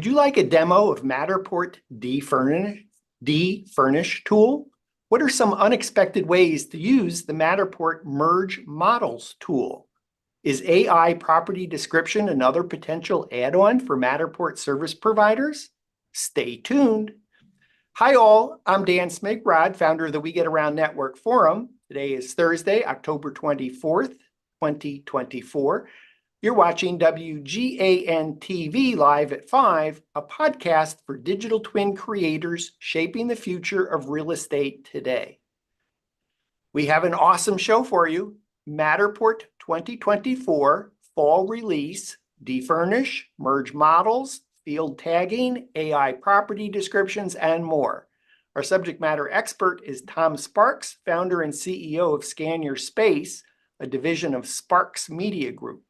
Would you like a demo of Matterport Defurnish tool? What are some unexpected ways to use the Matterport Merge Models tool? Is AI property description another potential add-on for Matterport service providers? Stay tuned. Hi all, I'm Dan Smigrod, founder of the We Get Around Network Forum. Today is Thursday, October 24th, 2024. You're watching WGAN-TV Live at 5, a podcast for digital twin creators shaping the future of real estate today. We have an awesome show for you. Matterport 2024 Fall Release, Defurnish, Merge Models, Field Tagging, AI Property Descriptions, and more. Our subject matter expert is Tom Sparks, founder and CEO of Scan Your Space, a division of Sparks Media Group.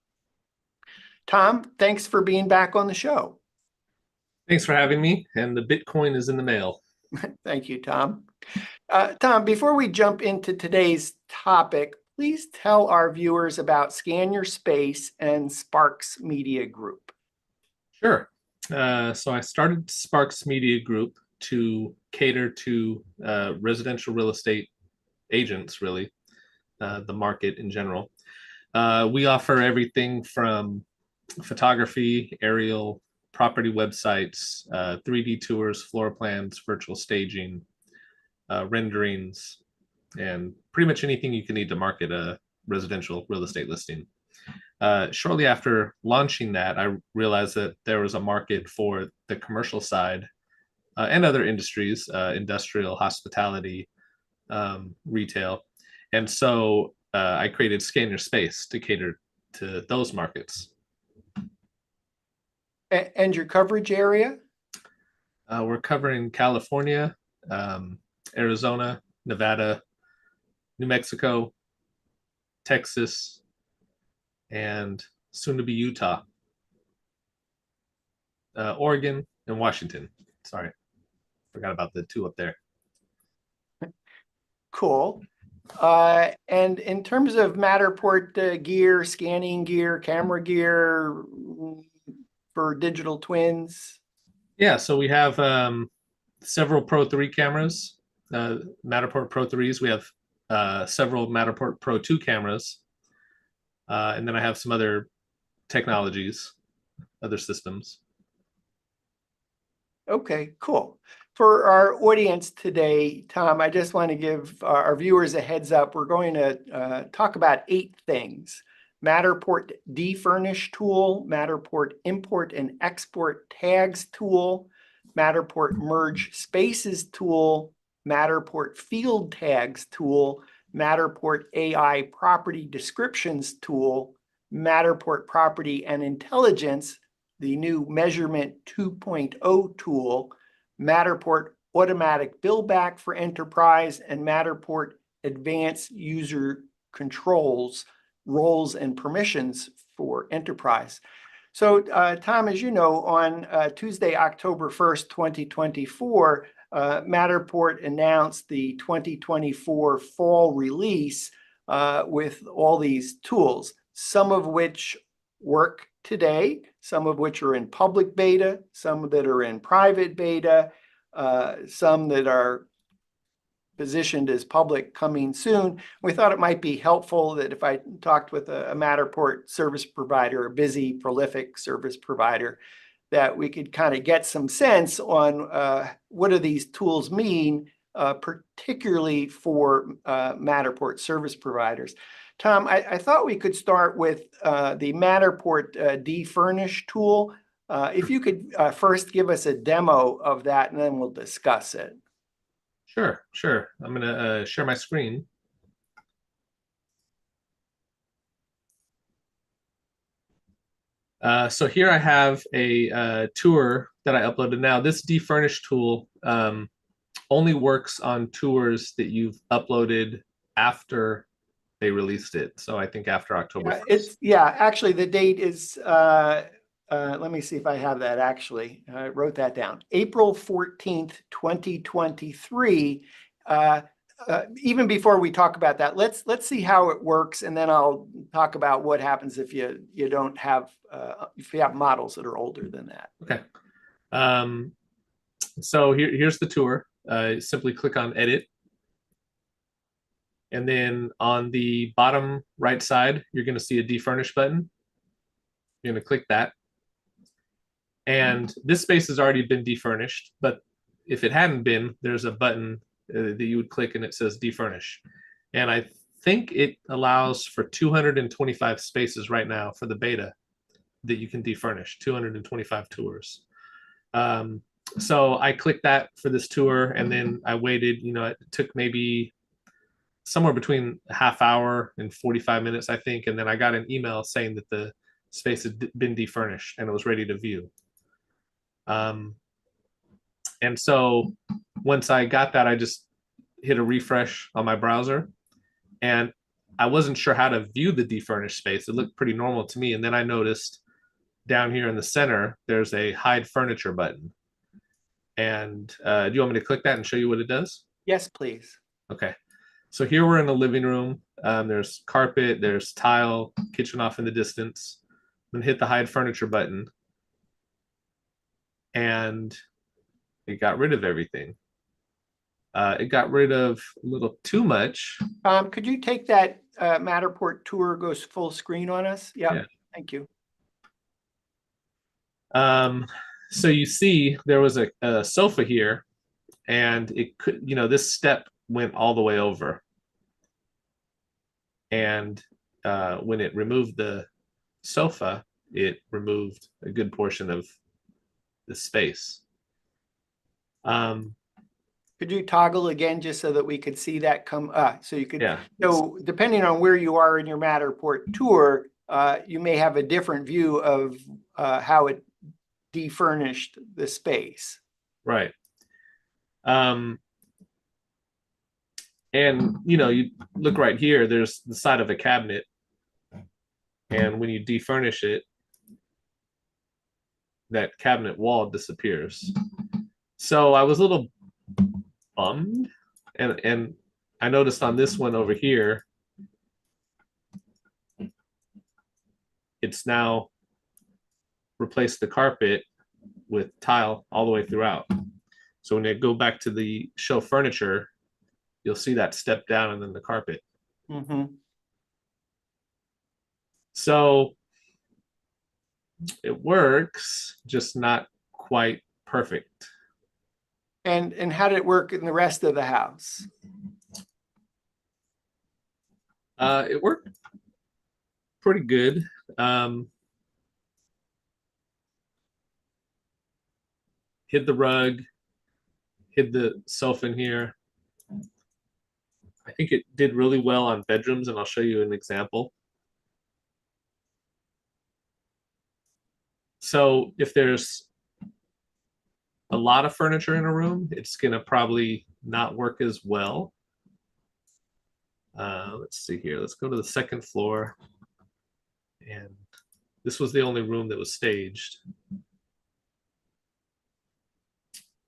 Tom, thanks for being back on the show. Thanks for having me, and the Bitcoin is in the mail. Thank you, Tom. Tom, before we jump into today's topic, please tell our viewers about Scan Your Space and Sparks Media Group. Sure. So I started Sparks Media Group to cater to residential real estate agents, really, the market in general. We offer everything from photography, aerial, property websites, 3D tours, floor plans, virtual staging, renderings, and pretty much anything you can need to market a residential real estate listing. Shortly after launching that, I realized that there was a market for the commercial side and other industries, industrial, hospitality, retail. And so I created Scan Your Space to cater to those markets. And your coverage area? We're covering California, Arizona, Nevada, New Mexico, Texas, and soon to be Utah, Oregon, and Washington. Sorry, forgot about the two up there. Cool. And in terms of Matterport gear, scanning gear, camera gear for digital twins? Yeah, so we have several Pro 3 cameras, Matterport Pro 3s. We have several Matterport Pro 2 cameras. And then I have some other technologies, other systems. Okay, cool. For our audience today, Tom, I just want to give our viewers a heads up. We're going to talk about 8 things. Matterport Defurnish tool, Matterport Import and Export Tags tool, Matterport Merge Spaces tool, Matterport Field Tags tool, Matterport AI Property Descriptions tool, Matterport Property and Intelligence, the new Measurement 2.0 tool, Matterport Automatic Billback for Enterprise, and Matterport Advanced User Controls, Roles and Permissions for Enterprise. So, Tom, as you know, on Tuesday, October 1st, 2024, Matterport announced the 2024 fall release with all these tools, some of which work today, some of which are in public beta, some that are in private beta, some that are positioned as public coming soon. We thought it might be helpful that if I talked with a Matterport service provider, a busy, prolific service provider, that we could kind of get some sense on what do these tools mean, particularly for Matterport service providers. Tom, I thought we could start with the Matterport Defurnish tool. If you could first give us a demo of that, and then we'll discuss it. Sure. I'm going to share my screen. So here I have a tour that I uploaded. Now, this Defurnish tool only works on tours that you've uploaded after they released it. So I think after October 1st. Actually, the date is, let me see if I have that actually. I wrote that down. April 14th, 2023. Even before we talk about that, let's see how it works, and then I'll talk about what happens if you don't have if you have models that are older than that. Okay. So here's the tour. Simply click on edit. And then on the bottom right side, you're going to see a defurnish button. You're going to click that. And this space has already been defurnished, but if it hadn't been, there's a button that you would click and it says defurnish. And I think it allows for 225 spaces right now for the beta that you can defurnish, 225 tours. So I clicked that for this tour, and then I waited, it took maybe somewhere between a half hour and 45 minutes, I think. And then I got an email saying that the space had been defurnished and it was ready to view. And so once I got that, I just hit a refresh on my browser, and I wasn't sure how to view the defurnished space. It looked pretty normal to me. And then I noticed down here in the center, there's a hide furniture button. And do you want me to click that and show you what it does? Yes, please. Okay. So here we're in the living room. There's carpet, there's tile, kitchen off in the distance. Then hit the hide furniture button. And it got rid of everything. It got rid of a little too much. Could you take that Matterport tour goes full screen on us? Yeah. Thank you. So you see there was a sofa here, and it could, this step went all the way over. And when it removed the sofa, it removed a good portion of the space. Could you toggle again just so that we could see that come so you could, yeah. So depending on where you are in your Matterport tour, you may have a different view of how it defurnished the space. Right. And you look right here, there's the side of a cabinet, and when you defurnish it, that cabinet wall disappears. So I was a little bummed, and I noticed on this one over here, it's now replaced the carpet with tile all the way throughout. So when you go back to the show furniture, you'll see that step down and then the carpet. Mm-hmm. So it works, just not quite perfect. And how did it work in the rest of the house? It worked pretty good. Hid the rug, hid the sofa in here. I think it did really well on bedrooms, and I'll show you an example. So if there's a lot of furniture in a room, it's going to probably not work as well. Let's see here. Let's go to the second floor. And this was the only room that was staged.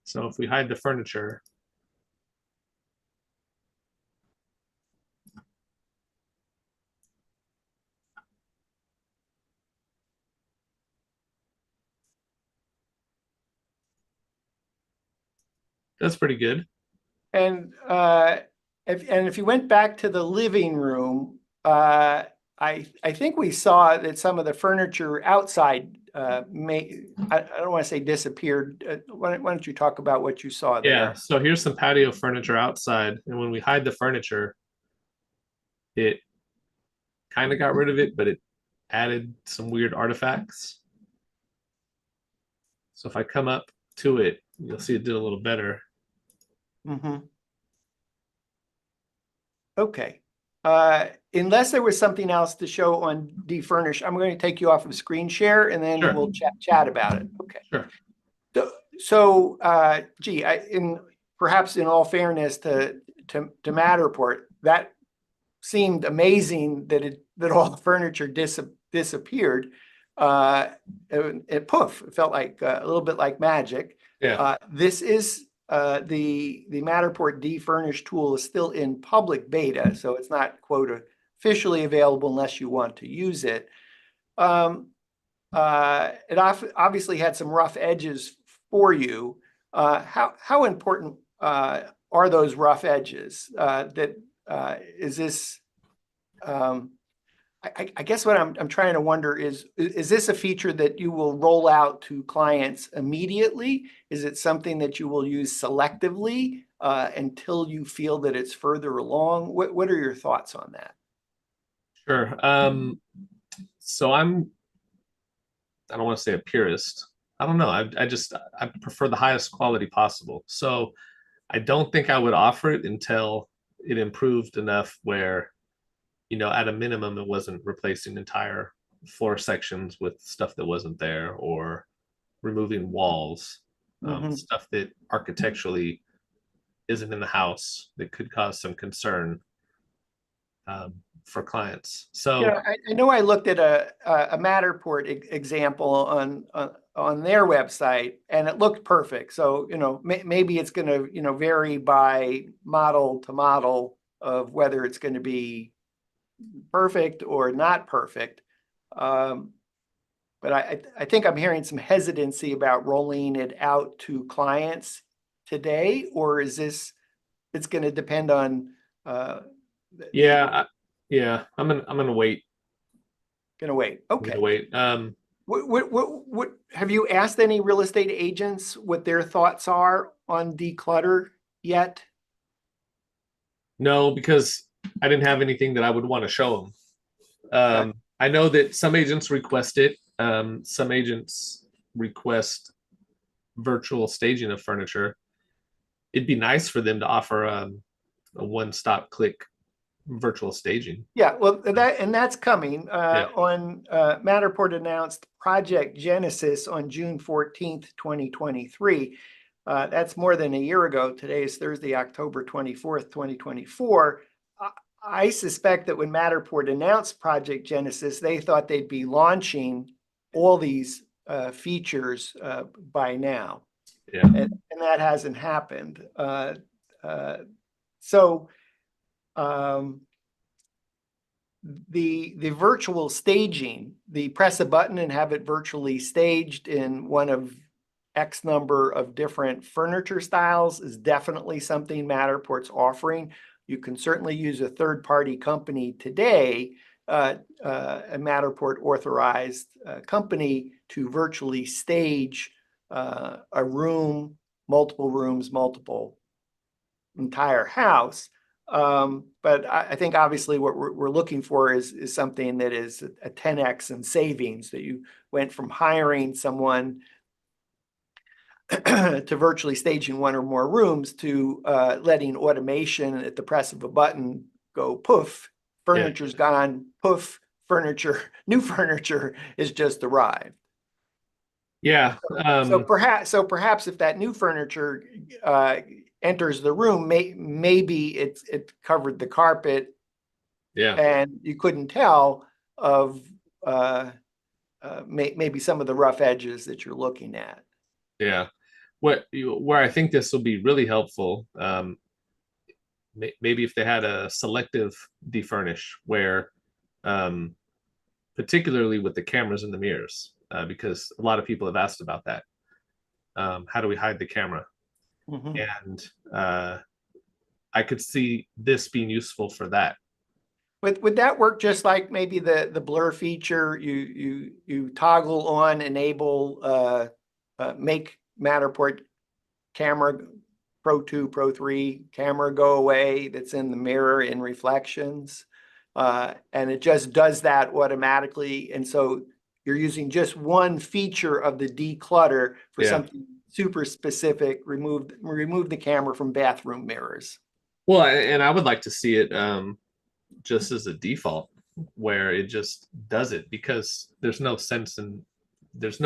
So if we hide the furniture, that's pretty good. And if you went back to the living room, I think we saw that some of the furniture outside I don't want to say disappeared. Why don't you talk about what you saw there? Yeah, so here's some patio furniture outside, and when we hide the furniture, it kind of got rid of it, but it added some weird artifacts. So if I come up to it, you'll see it did a little better. Mm-hmm. Okay. Unless there was something else to show on Defurnish, I'm going to take you off of screen share, and then Sure. we'll chat about it. Okay. Sure. So gee, perhaps in all fairness to Matterport, that seemed amazing that all the furniture disappeared. It poof, it felt like a little bit like magic. Yeah. This is the Matterport Defurnish tool is still in public beta, so it's not, quote, officially available unless you want to use it. It obviously had some rough edges for you, how important are those rough edges? Is this? I guess what I'm trying to wonder is this a feature that you will roll out to clients immediately? Is it something that you will use selectively until you feel that it's further along? What are your thoughts on that? Sure. So I don't want to say a purist. I don't know. I prefer the highest quality possible. So I don't think I would offer it until it improved enough where, at a minimum, it wasn't replacing entire floor sections with stuff that wasn't there, or removing walls, stuff that architecturally isn't in the house that could cause some concern for clients. So I know I looked at a Matterport example on their website, and it looked perfect. So maybe it's going to vary by model to model of whether it's going to be perfect or not perfect. But I think I'm hearing some hesitancy about rolling it out to clients today, or is this? It's going to depend on. Yeah, I'm gonna wait. Gonna wait. I'm Okay. gonna wait. What have you asked any real estate agents what their thoughts are on declutter yet? No, because I didn't have anything that I would want to show them. I know that some agents request it. Some agents request virtual staging of furniture. It'd be nice for them to offer a one-stop click virtual staging. Yeah, well, that's coming. Yeah. On Matterport announced Project Genesis on June 14th, 2023. That's more than a year ago. Today is Thursday, October 24th, 2024. I suspect that when Matterport announced Project Genesis, they thought they'd be launching all these features by now. Yeah. And that hasn't happened. So the virtual staging, the press a button and have it virtually staged in one of X number of different furniture styles, is definitely something Matterport's offering. You can certainly use a third-party company today, a Matterport authorized company, to virtually stage a room, multiple rooms, multiple entire house. But I think obviously what we're looking for is something that is a 10x in savings, that you went from hiring someone to virtually staging one or more rooms to letting automation at the press of a button go poof, furniture's gone, poof, new furniture is just arrived. Yeah. So perhaps if that new furniture enters the room, maybe it covered the carpet, and you couldn't tell of maybe some of the rough edges that you're looking at. Yeah. Where I think this will be really helpful, maybe if they had a selective defurnish where, particularly with the cameras and the mirrors, because a lot of people have asked about that. How do we hide the camera? And I could see this being useful for that. Would that work just like maybe the blur feature? You toggle on, enable, make Matterport camera Pro 2, Pro 3 camera go away that's in the mirror in reflections. And it just does that automatically. And so you're using just one feature of the declutter for something super specific. Remove the camera from bathroom mirrors. Well, and I would like to see it just as a default, where it just does it, because there's no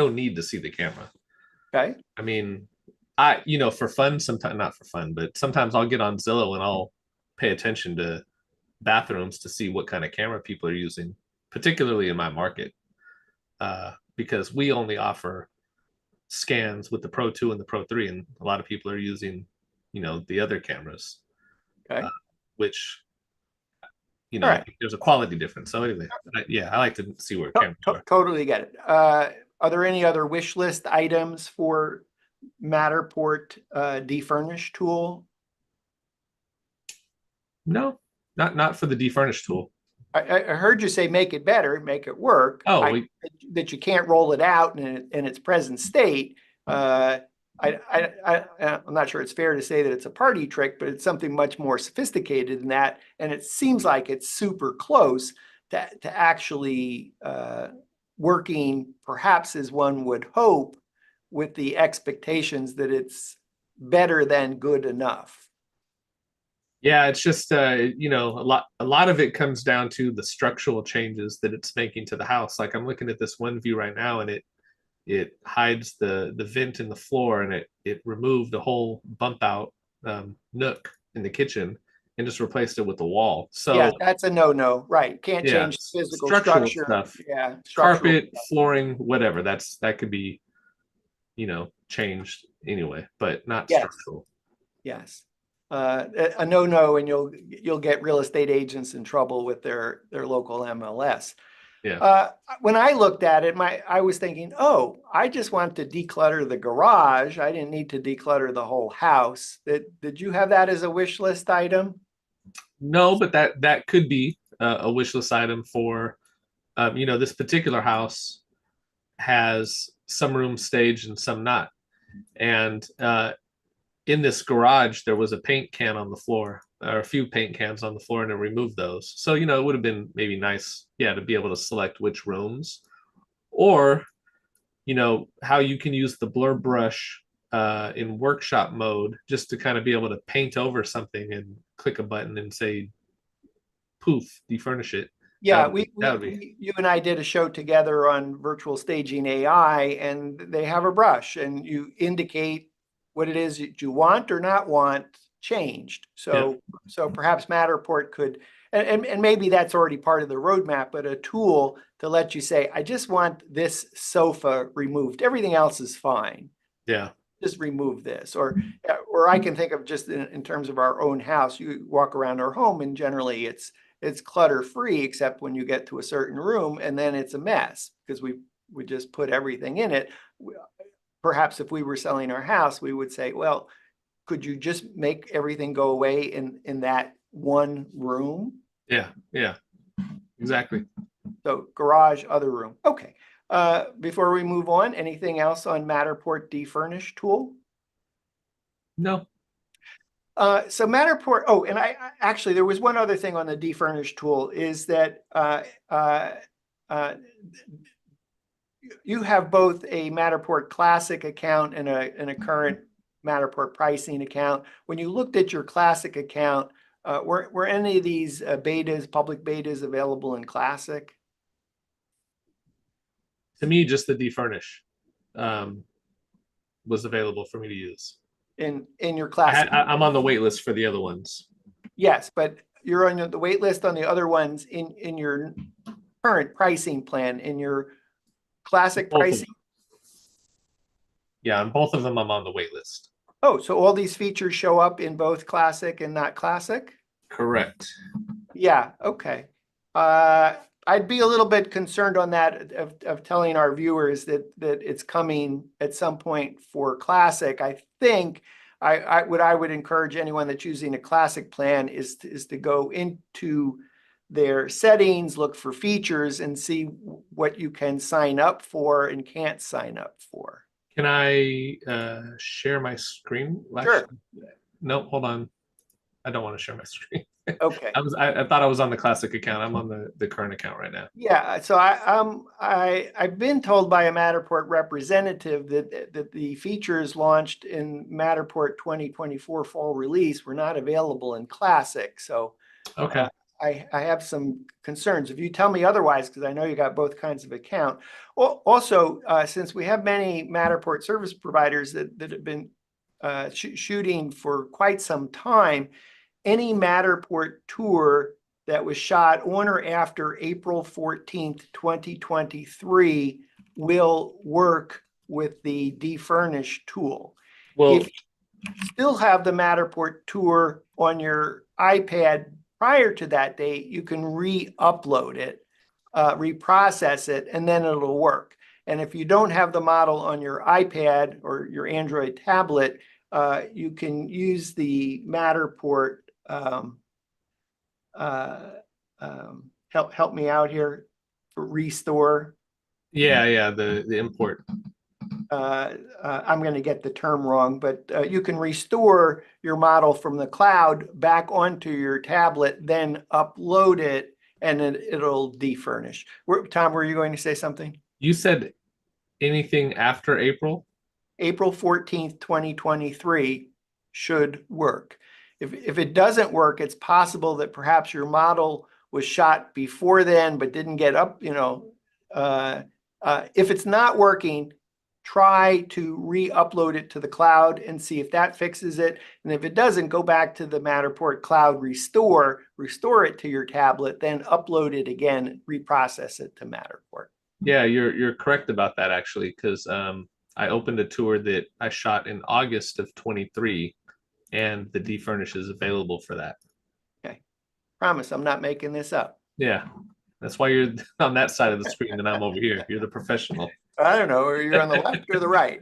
need to see the camera. Okay. I mean, for fun, sometimes, not for fun, but sometimes I'll get on Zillow and I'll pay attention to bathrooms to see what kind of camera people are using, particularly in my market, because we only offer scans with the Pro 2 and the Pro 3, and a lot of people are using, the other cameras, which, I think there's a quality difference. So anyway, I like to see where cameras are. Totally get it. Are there any other wish list items for Matterport Defurnish tool? No, not for the defurnish tool. I heard you say make it better, make it work. Oh, That you can't roll it out in its present state. I'm not sure it's fair to say that it's a party trick, but it's something much more sophisticated than that. And it seems like it's super close to actually working, perhaps as one would hope, with the expectations that it's better than good enough. yeah, it's just a lot of it comes down to the structural changes that it's making to the house. Like I'm looking at this one view right now, and it hides the vent in the floor, and it removed the whole bump out nook in the kitchen and just replaced it with the wall. So yeah, that's a no. Right, can't yeah, change the physical structural structure. stuff. Yeah, Carpet, flooring, whatever. That could be, changed anyway, but not Yes. structural. Yes. A no, and you'll get real estate agents in trouble with their local MLS. Yeah. When I looked at it, I was thinking, oh, I just want to declutter the garage. I didn't need to declutter the whole house. Did you have that as a wish list item? No, but that could be a wish list item for, this particular house has some rooms staged and some not. And in this garage, there was a paint can on the floor, or a few paint cans on the floor, and it removed those. So, it would have been maybe nice, to be able to select which rooms, or, how you can use the blur brush in workshop mode just to kind of be able to paint over something and click a button and say, poof, defurnish it. Yeah, you and I did a show together on virtual staging AI, and they have a brush, and you indicate what it is that you want or not want changed. So perhaps Matterport could, and maybe that's already part of the roadmap, but a tool to let you say, I just want this sofa removed. Everything else is fine. Yeah. Just remove this. Or I can think of just in terms of our own house, you walk around our home and generally it's clutter free, except when you get to a certain room and then it's a mess because we just put everything in it. Perhaps if we were selling our house, we would say, well, could you just make everything go away in that one room? Yeah, exactly. So garage, other room. Okay. Before we move on, anything else on Matterport Defurnish tool? No. So Matterport, and I actually, there was one other thing on the Defurnish tool is that you have both a Matterport Classic account and a current Matterport pricing account. When you looked at your Classic account, were any of these public betas available in Classic? To me, just the Defurnish was available for me to use. In your Classic? I'm on the wait list for the other ones. Yes, but you're on the wait list on the other ones in your current pricing plan, in your Classic pricing? Yeah, on both of them, I'm on the wait list. Oh, so all these features show up in both Classic and not Classic? Correct. Yeah, okay. I'd be a little bit concerned on that of telling our viewers that it's coming at some point for Classic. I think I would encourage anyone that's using a Classic plan is to go into their settings, look for features, and see what you can sign up for and can't sign up for. Can I share my screen? Sure. No, hold on. I don't want to share my screen. Okay. I thought I was on the Classic account. I'm on the current account right now. Yeah, so I've been told by a Matterport representative that the features launched in Matterport 2024 fall release were not available in Classic. So okay. I have some concerns. If you tell me otherwise, because I know you got both kinds of account. Also, since we have many Matterport service providers that have been shooting for quite some time, any Matterport tour that was shot on or after April 14th, 2023 will work with the Defurnish tool. Well, if you still have the Matterport tour on your iPad prior to that date, you can re-upload it, reprocess it, and then it'll work. And if you don't have the model on your iPad or your Android tablet, you can use the Matterport. Help me out here. Restore. Yeah, the import. I'm going to get the term wrong, but you can restore your model from the cloud back onto your tablet, then upload it, and it'll defurnish. Tom, were you going to say something? You said anything after April? April 14th, 2023 should work. If it doesn't work, it's possible that perhaps your model was shot before then, but didn't get up, if it's not working, try to re-upload it to the cloud and see if that fixes it. And if it doesn't, go back to the Matterport Cloud restore it to your tablet, then upload it again, reprocess it to Matterport. Yeah, you're correct about that actually, because I opened a tour that I shot in August of 23, and the Defurnish is available for that. Okay, promise I'm not making this up. Yeah, that's why you're on that side of the screen and I'm over here. You're the professional. I don't know, or you're on the left or the right.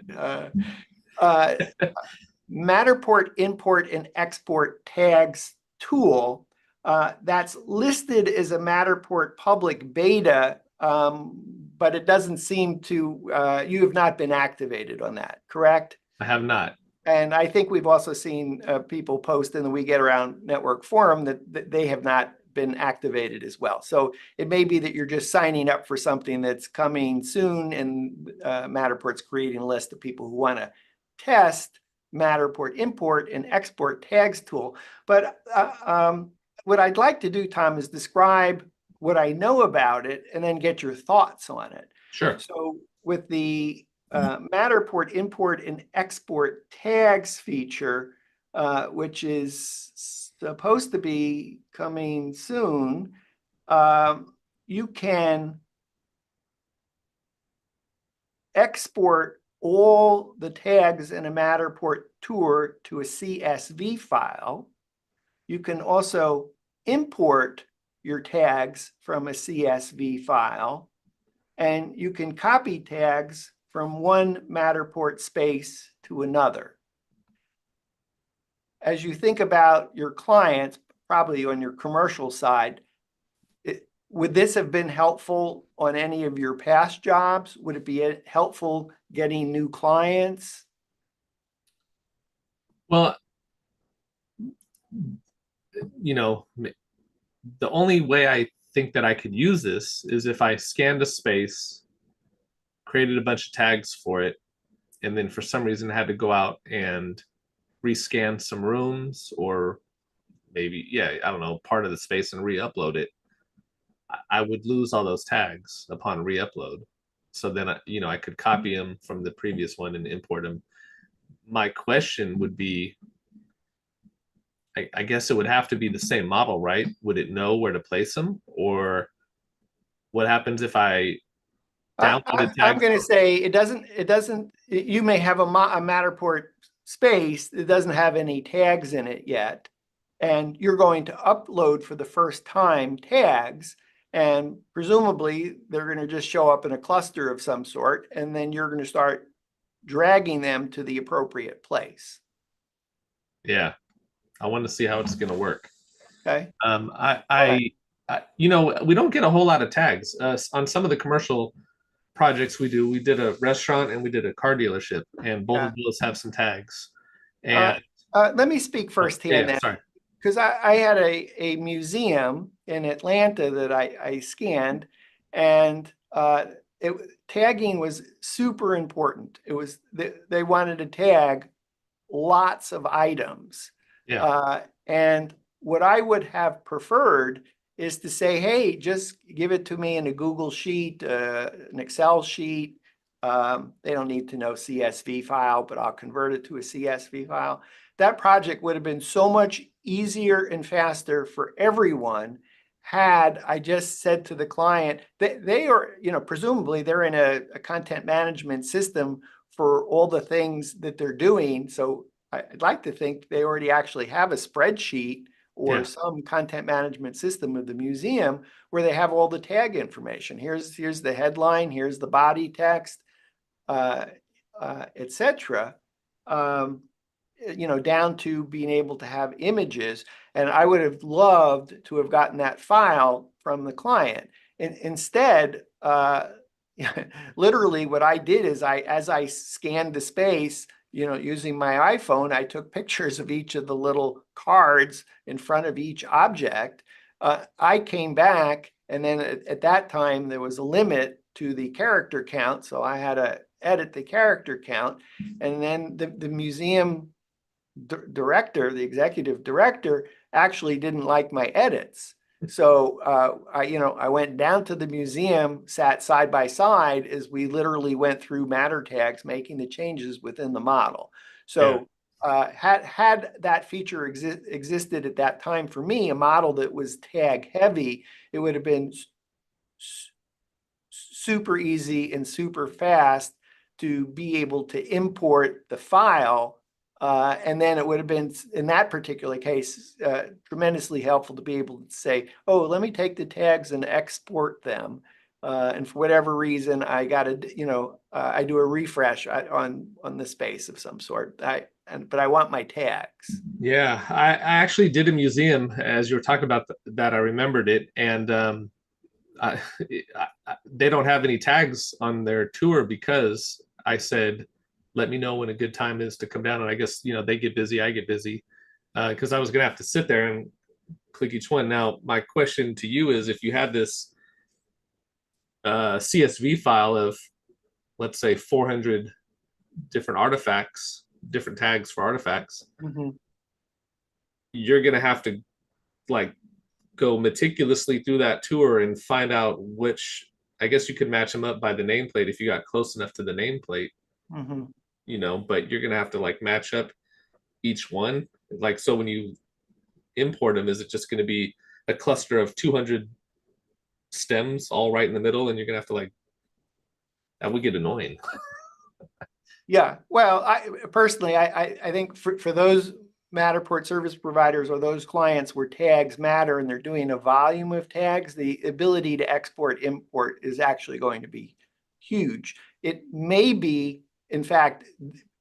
Matterport import and export tags tool that's listed as a Matterport public beta, but it doesn't seem to, you have not been activated on that, correct? I have not. And I think we've also seen people post in the We Get Around Network forum that they have not been activated as well. So it may be that you're just signing up for something that's coming soon, and Matterport's creating a list of people who want to test Matterport import and export tags tool. But what I'd like to do, Tom, is describe what I know about it and then get your thoughts on it. Sure. So with the Matterport import and export tags feature, which is supposed to be coming soon, you can export all the tags in a Matterport tour to a CSV file. You can also import your tags from a CSV file, and you can copy tags from one Matterport space to another. As you think about your clients, probably on your commercial side, would this have been helpful on any of your past jobs? Would it be helpful getting new clients? Well, the only way I think that I could use this is if I scanned a space, created a bunch of tags for it, and then for some reason had to go out and rescan some rooms, or maybe, I don't know, part of the space and re-upload it. I would lose all those tags upon re-upload. So then, I could copy them from the previous one and import them. My question would be, I guess it would have to be the same model, right? Would it know where to place them? Or what happens if I download a tag? I'm going to say it doesn't, you may have a Matterport space that doesn't have any tags in it yet, and you're going to upload for the first time tags, and presumably they're going to just show up in a cluster of some sort, and then you're going to start dragging them to the appropriate place. Yeah, I want to see how it's going to work. Okay. We don't get a whole lot of tags on some of the commercial projects we do. We did a restaurant and we did a car dealership, and both of those have some tags. And let me speak firsthand then, sorry. Because I had a museum in Atlanta that I scanned, and tagging was super important. It was they wanted to tag lots of items. Yeah. And what I would have preferred is to say, hey, just give it to me in a Google sheet, an Excel sheet. They don't need to know CSV file, but I'll convert it to a CSV file. That project would have been so much easier and faster for everyone had I just said to the client that they are, presumably they're in a content management system for all the things that they're doing. So I'd like to think they already actually have a spreadsheet or Yeah. some content management system of the museum where they have all the tag information. Here's the headline, here's the body text, etc. Down to being able to have images. And I would have loved to have gotten that file from the client. Instead, literally what I did is as I scanned the space, using my iPhone, I took pictures of each of the little cards in front of each object. I came back, and then at that time, there was a limit to the character count. So I had to edit the character count. And then the museum director, the executive director, actually didn't like my edits. So I went down to the museum, sat side by side as we literally went through matter tags, making the changes within the model. So had that feature existed at that time for me, a model that was tag heavy, it would have been super easy and super fast to be able to import the file. And then it would have been, in that particular case, tremendously helpful to be able to say, oh, let me take the tags and export them. And for whatever reason, I got to, I do a refresh on the space of some sort. But I want my tags. Yeah, I actually did a museum as you were talking about that. I remembered it, and they don't have any tags on their tour because I said, let me know when a good time is to come down. And I guess, they get busy, I get busy, because I was going to have to sit there and click each one. Now, my question to you is, if you had this CSV file of, let's say, 400 different artifacts, different tags for artifacts, you're going to have to go meticulously through that tour and find out which, I guess you could match them up by the nameplate if you got close enough to the nameplate. But you're gonna have to match up each one. So when you import them, is it just gonna be a cluster of 200 stems all right in the middle, and you're gonna have to that would get annoying. Yeah, well, I think for those Matterport service providers or those clients where tags matter and they're doing a volume of tags, the ability to export import is actually going to be huge. It may be, in fact,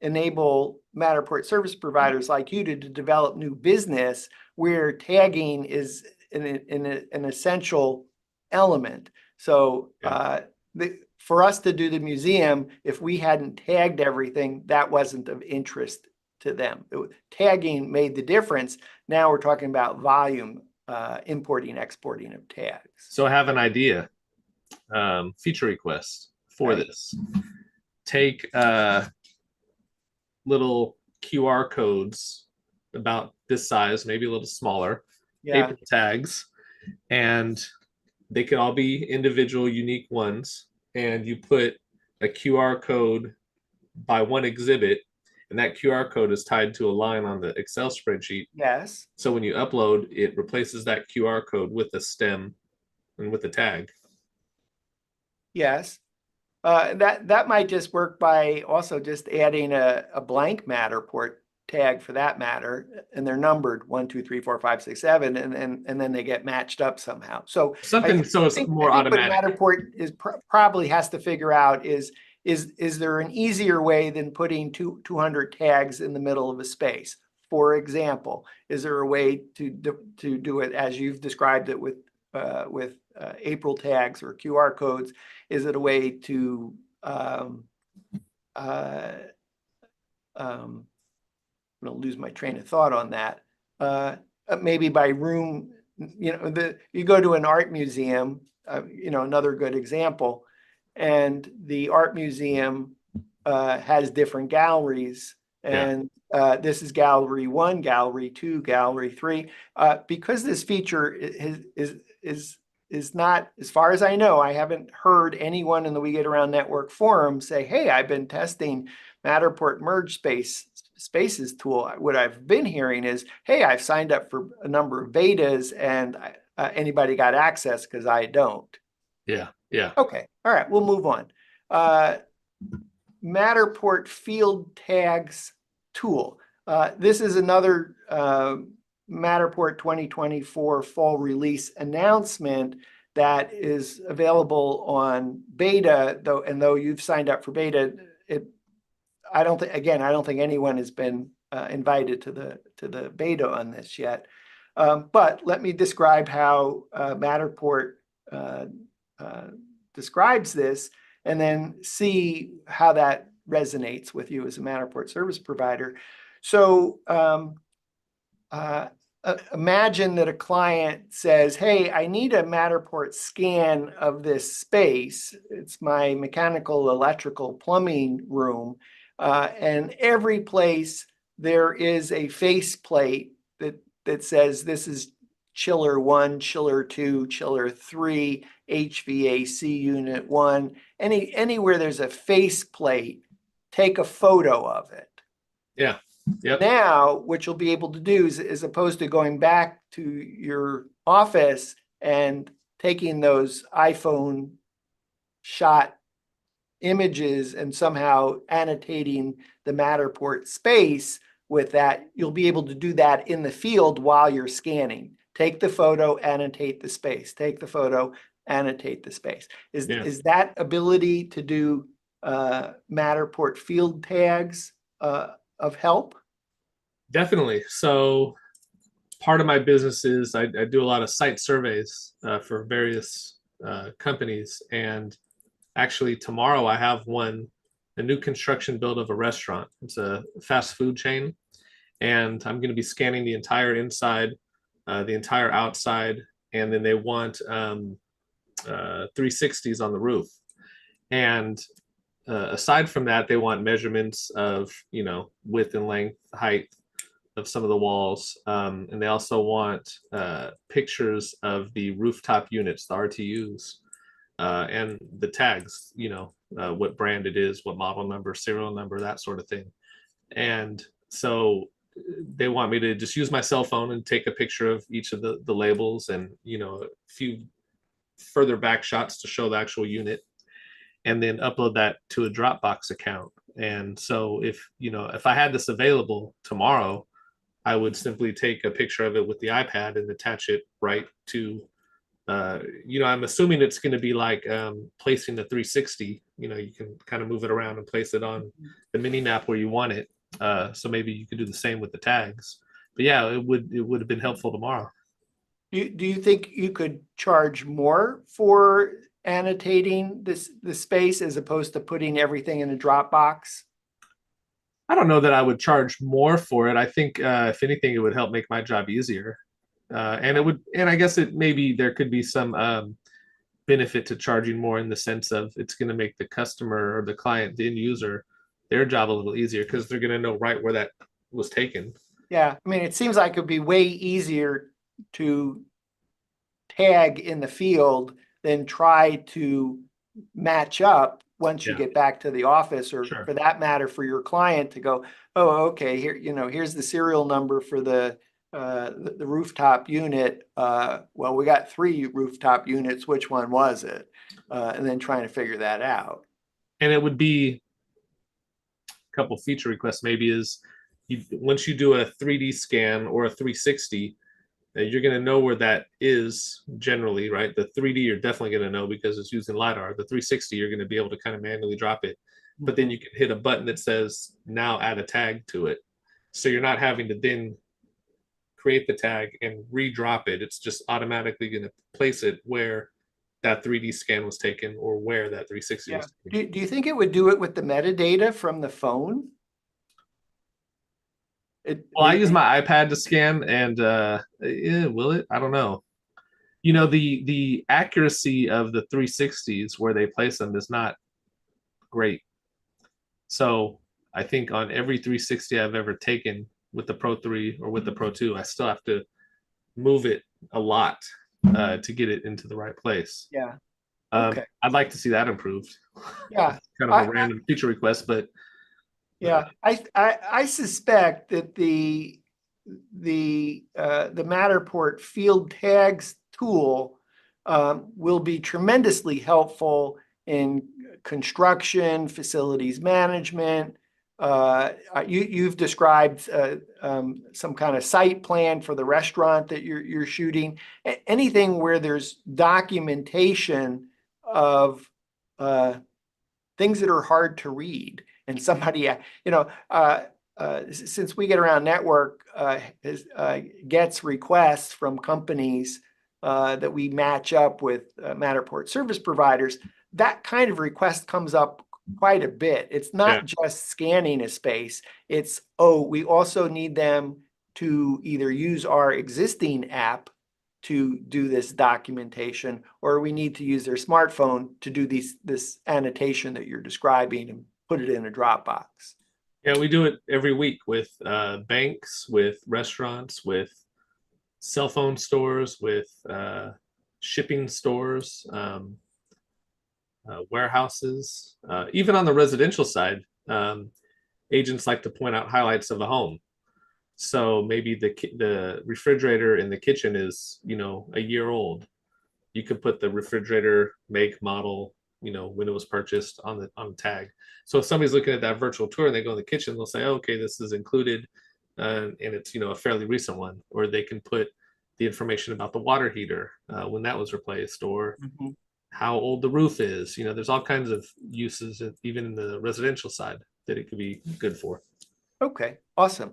enable Matterport service providers like you to develop new business where tagging is an essential element. So for us to do the museum, if we hadn't tagged everything, that wasn't of interest to them. Tagging made the difference. Now we're talking about volume, importing, exporting of tags. So I have an idea, feature request for this. Take little QR codes about this size, maybe a little smaller, paper tags, and they could all be individual, unique ones. And you put a QR code by one exhibit, and that QR code is tied to a line on the Excel spreadsheet. Yes. So when you upload, it replaces that QR code with a stem and with a tag. Yes. That might just work by also just adding a blank Matterport tag for that matter, and they're numbered 1, 2, 3, 4, 5, 6, 7, and then they get matched up somehow. So It's more automatic. What Matterport probably has to figure out is there an easier way than putting 200 tags in the middle of a space? For example, is there a way to do it as you've described it with April tags or QR codes? Is it a way to I'm going to lose my train of thought on that. Maybe by room, you go to an art museum, another good example, and the art museum has different galleries, and this is gallery 1, gallery 2, gallery 3. Because this feature is not, as far as I know, I haven't heard anyone in the We Get Around Network forum say, hey, I've been testing Matterport Merge Spaces tool. What I've been hearing is, hey, I've signed up for a number of betas and anybody got access because I don't. Yeah. Okay. All right. We'll move on. Matterport Field Tags tool. This is another Matterport 2024 fall release announcement that is available on beta, though you've signed up for beta, I don't think anyone has been invited to the beta on this yet. But let me describe how Matterport describes this, and then see how that resonates with you as a Matterport service provider. So imagine that a client says, hey, I need a Matterport scan of this space. It's my mechanical, electrical, plumbing room. And every place there is a faceplate that says this is chiller 1, chiller 2, chiller 3, HVAC unit 1. Anywhere there's a faceplate, take a photo of it. Yeah. Yep. Now, what you'll be able to do is, as opposed to going back to your office and taking those iPhone shot images and somehow annotating the Matterport space with that, you'll be able to do that in the field while you're scanning. Take the photo, annotate the space. Take the photo, annotate the space. Is that ability to do Matterport field tags of help? Definitely. So part of my business is I do a lot of site surveys for various companies. And actually tomorrow I have a new construction build of a restaurant. It's a fast food chain. And I'm going to be scanning the entire inside, the entire outside. And then they want 360s on the roof. And aside from that, they want measurements of, width and length, height of some of the walls. And they also want pictures of the rooftop units, the RTUs, and the tags, what brand it is, what model number, serial number, that sort of thing. And so they want me to just use my cell phone and take a picture of each of the labels and, a few further back shots to show the actual unit, and then upload that to a Dropbox account. And so if I had this available tomorrow, I would simply take a picture of it with the iPad and attach it right to, I'm assuming it's going to be like placing the 360. You can kind of move it around and place it on the mini map where you want it. So maybe you could do the same with the tags. But yeah, it would have been helpful tomorrow. Do you think you could charge more for annotating the space as opposed to putting everything in a Dropbox? I don't know that I would charge more for it. I think if anything, it would help make my job easier. And I guess there could be some benefit to charging more in the sense of it's going to make the customer or the client, the end user, their job a little easier because they're going to know right where that was taken. Yeah, I mean, it seems like it'd be way easier to tag in the field than try to match up once you get back to the office, or for that matter, for your client to go, oh, okay, here, here's the serial number for the rooftop unit. Well, we got 3 rooftop units. Which one was it? And then trying to figure that out. And it would be a couple feature requests maybe is once you do a 3D scan or a 360, you're going to know where that is generally, right? The 3D, you're definitely going to know because it's using LiDAR. The 360, you're going to be able to kind of manually drop it. But then you can hit a button that says, now add a tag to it. So you're not having to then create the tag and re-drop it. It's just automatically going to place it where that 3D scan was taken or where that 360 was taken. Do you think it would do it with the metadata from the phone? Well, I use my iPad to scan, and will it? I don't know. The accuracy of the 360s where they place them is not great. So I think on every 360 I've ever taken with the Pro 3 or with the Pro 2, I still have to move it a lot to get it into the right place. Yeah. Okay. I'd like to see that improved. Yeah. Kind of a random feature request, but yeah, I suspect that the Matterport field tags tool will be tremendously helpful in construction, facilities management, You've described some kind of site plan for the restaurant that you're shooting. Anything where there's documentation of things that are hard to read, and somebody, since we get around network, gets requests from companies that we match up with Matterport Service Providers. That kind of request comes up quite a bit. It's not just scanning a space. It's, oh, we also need them to either use our existing app to do this documentation, or we need to use their smartphone to do this annotation that you're describing and put it in a Dropbox. Yeah, we do it every week with banks, with restaurants, with cell phone stores, with shipping stores, warehouses. Even on the residential side, agents like to point out highlights of a home. So maybe the refrigerator in the kitchen is, a year old. You could put the refrigerator make, model, when it was purchased on the tag. So if somebody's looking at that virtual tour and they go in the kitchen, they'll say, oh, okay, this is included, and it's a fairly recent one. Or they can put the information about the water heater when that was replaced, or how old the roof is. There's all kinds of uses, even in the residential side, that it could be good for. Okay, awesome.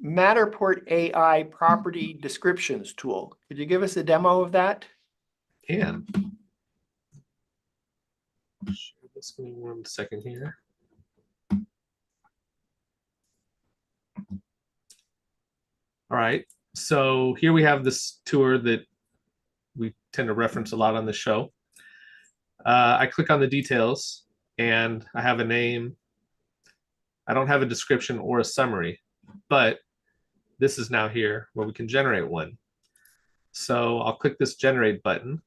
Matterport AI property descriptions tool. Could you give us a demo of that? Can. Just give me 1 second here. All right. So here we have this tour that we tend to reference a lot on the show. I click on the details and I have a name. I don't have a description or a summary, but this is now here where we can generate one. So I'll click this generate button,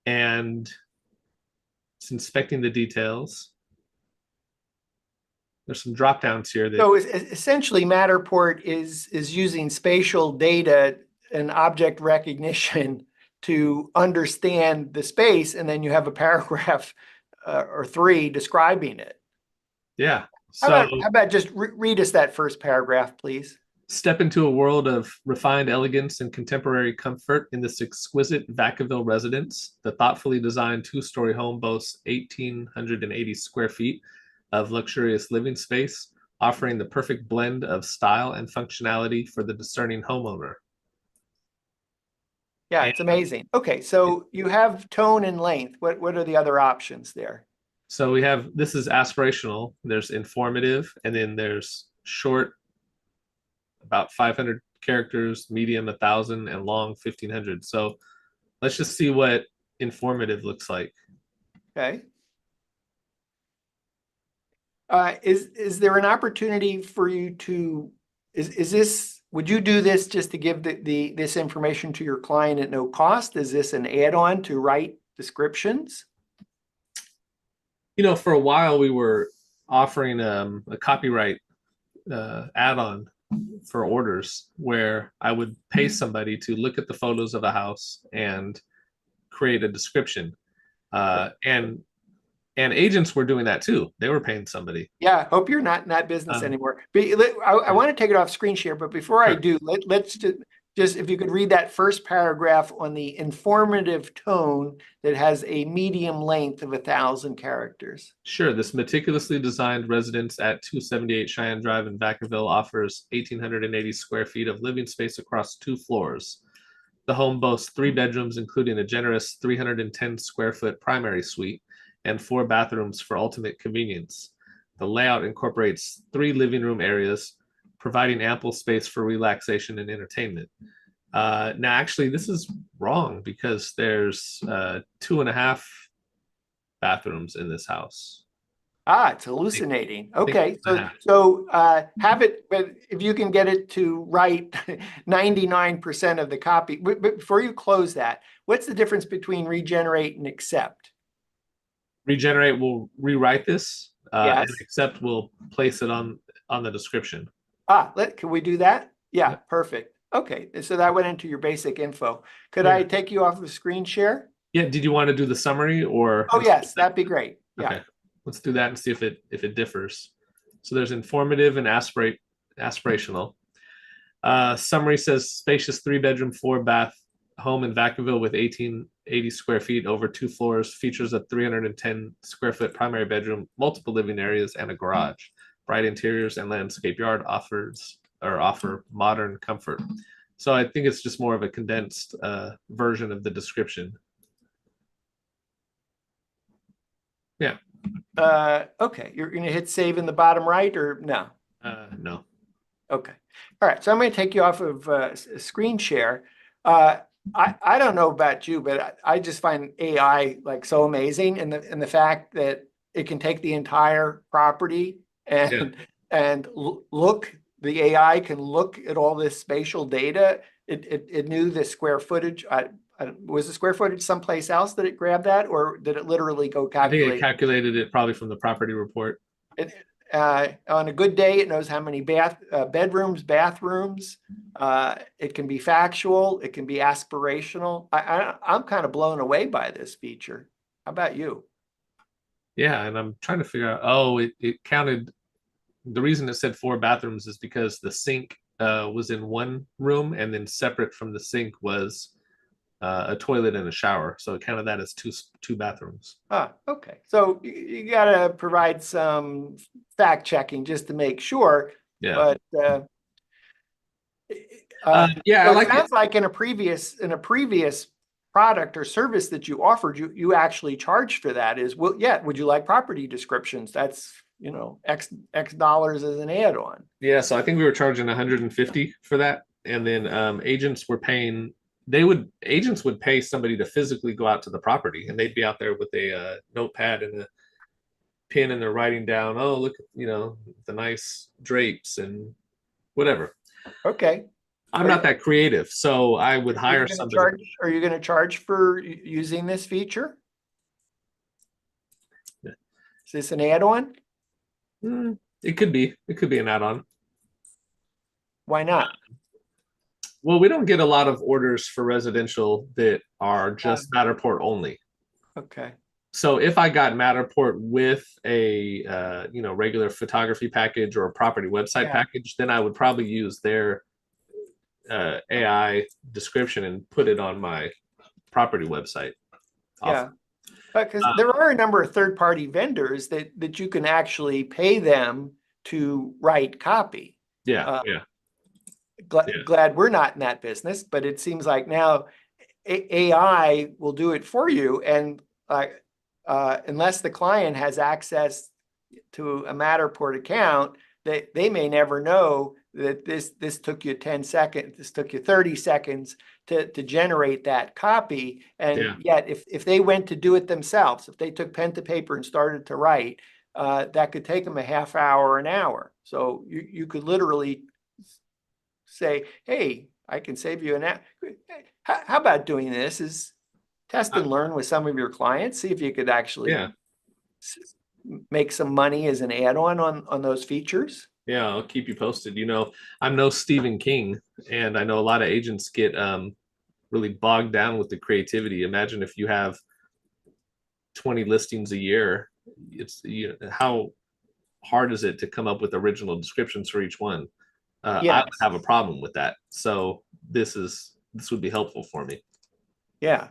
and it's inspecting the details. There's some drop downs here. So essentially Matterport is using spatial data and object recognition to understand the space, and then you have a paragraph or 3 describing it. Yeah. How about just read us that first paragraph, please? Step into a world of refined elegance and contemporary comfort in this exquisite Vacaville residence. The thoughtfully designed 2-story home boasts 1,880 square feet of luxurious living space, offering the perfect blend of style and functionality for the discerning homeowner. Yeah, it's amazing. Okay, so you have tone and length. What are the other options there? So we have, this is aspirational, there's informative, and then there's short, about 500 characters, medium 1,000, and long 1,500. So let's just see what informative looks like. Okay. Is there an opportunity for you to, would you do this just to give this information to your client at no cost? Is this an add-on to write descriptions? For a while we were offering a copyright add-on for orders where I would pay somebody to look at the photos of a house and create a description. And agents were doing that too. They were paying somebody. Yeah, hope you're not in that business anymore. But I want to take it off screen share, but before I do, let's just if you could read that first paragraph on the informative tone that has a medium length of 1,000 characters. Sure. This meticulously designed residence at 278 Cheyenne Drive in Vacaville offers 1,880 square feet of living space across 2 floors. The home boasts 3 bedrooms, including a generous 310 square foot primary suite and 4 bathrooms for ultimate convenience. The layout incorporates 3 living room areas, providing ample space for relaxation and entertainment. Now, actually, this is wrong because there's 2.5 bathrooms in this house. It's hallucinating. Okay, so have it, but if you can get it to write 99% of the copy. But before you close that, what's the difference between regenerate and accept? Regenerate will rewrite this, yes. And accept will place it on the description. Can we do that? Yeah, perfect. Okay, so that went into your basic info. Could I take you off of screen share? Yeah, did you want to do the summary or? Oh, yes, that'd be great. Yeah. Okay, Let's do that and see if it differs. So there's informative and aspirational. Summary says spacious 3-bedroom, 4-bath home in Vacaville with 1880 square feet over 2 floors, features a 310 square foot primary bedroom, multiple living areas, and a garage. Bright interiors and landscape yard offer modern comfort. So I think it's just more of a condensed version of the description. Yeah. Okay, you're going to hit save in the bottom right or no? No. Okay. All right. So I'm going to take you off of screen share. I don't know about you, but I just find AI like so amazing, and the fact that it can take the entire property and look. The AI can look at all this spatial data. It knew the square footage. Was the square footage someplace else that it grabbed that, or did it literally go calculate? I think it calculated it probably from the property report. On a good day, it knows how many bedrooms, bathrooms. It can be factual. It can be aspirational. I'm kind of blown away by this feature. How about you? Yeah, and I'm trying to figure out. Oh, it counted. The reason it said 4 bathrooms is because the sink was in one room, and then separate from the sink was a toilet and a shower. So it counted that as two bathrooms. Okay. So you got to provide some fact checking just to make sure. Yeah. But yeah, I like it. Sounds like in a previous product or service that you offered, you actually charged for that. Would you like property descriptions? That's X dollars as an add-on. Yeah, so I think we were charging 150 for that, and then agents were paying. Agents would pay somebody to physically go out to the property, and they'd be out there with a notepad and a pen, and they're writing down, oh, look, the nice drapes and whatever. Okay. I'm not that creative, so I would hire somebody. Are you going to charge for using this feature? Yeah. Is this an add-on? It could be. It could be an add-on. Why not? Well, we don't get a lot of orders for residential that are just Matterport only. Okay. So if I got Matterport with a regular photography package or a property website package, then I would probably use their AI description and put it on my property website. Yeah. Because there are a number of third-party vendors that you can actually pay them to write copy. Yeah. Glad we're not in that business, but it seems like now AI will do it for you, and unless the client has access to a Matterport account, they may never know that this took you 10 seconds, this took you 30 seconds to generate that copy. And yet if they went to do it themselves, if they took pen to paper and started to write, that could take them a half hour, an hour. So you could literally say, hey, I can save you an hour. How about doing this is test and learn with some of your clients, see if you could actually make some money as an add-on on those features. Yeah, I'll keep you posted. I'm no Stephen King, and I know a lot of agents get really bogged down with the creativity. Imagine if you have 20 listings a year. It's how hard is it to come up with original descriptions for each one? I would have a problem with that. So this would be helpful for me. Yeah.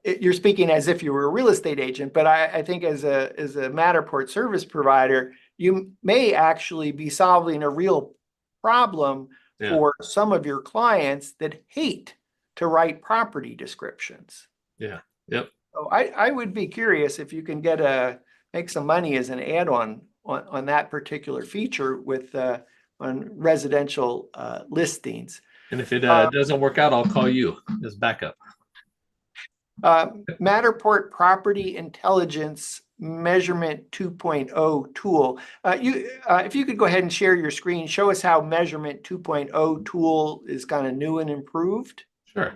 You're speaking as if you were a real estate agent, but I think as a Matterport service provider, you may actually be solving a real problem for some of your clients that hate to write property descriptions. Yeah. Yep. So I would be curious if you can make some money as an add-on on that particular feature with on residential listings. And if it doesn't work out, I'll call you as backup. Matterport Property Intelligence Measurement 2.0 tool. If you could go ahead and share your screen, show us how Measurement 2.0 tool is kind of new and improved. Sure.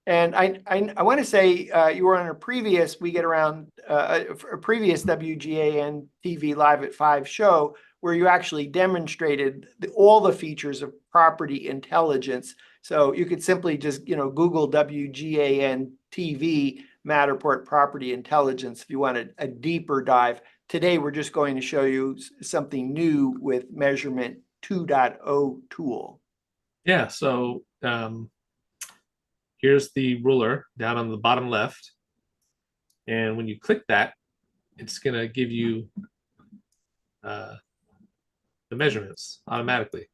And I want to say you were on a previous WGAN-TV Live at 5 show where you actually demonstrated all the features of property intelligence. So you could simply just Google WGAN-TV Matterport Property Intelligence if you want a deeper dive. Today, we're just going to show you something new with Measurement 2.0 tool. Yeah, so here's the ruler down on the bottom left. And when you click that, it's going to give you the measurements automatically.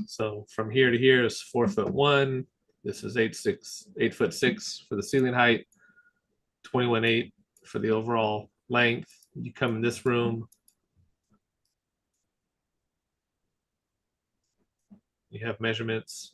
So from here to here is 4'1". This is 8'6" for the ceiling height, 21.8 for the overall length. You come in this room, you have measurements.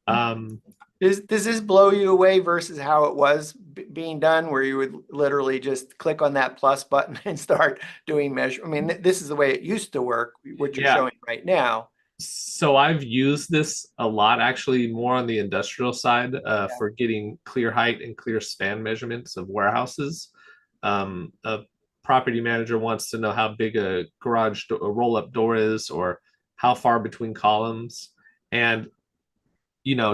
Does this blow you away versus how it was being done, where you would literally just click on that plus button and start doing measure? I mean, this is the way it used to work, what you're showing right now. So I've used this a lot, actually, more on the industrial side for getting clear height and clear span measurements of warehouses. A property manager wants to know how big a garage a roll-up door is, or how far between columns, and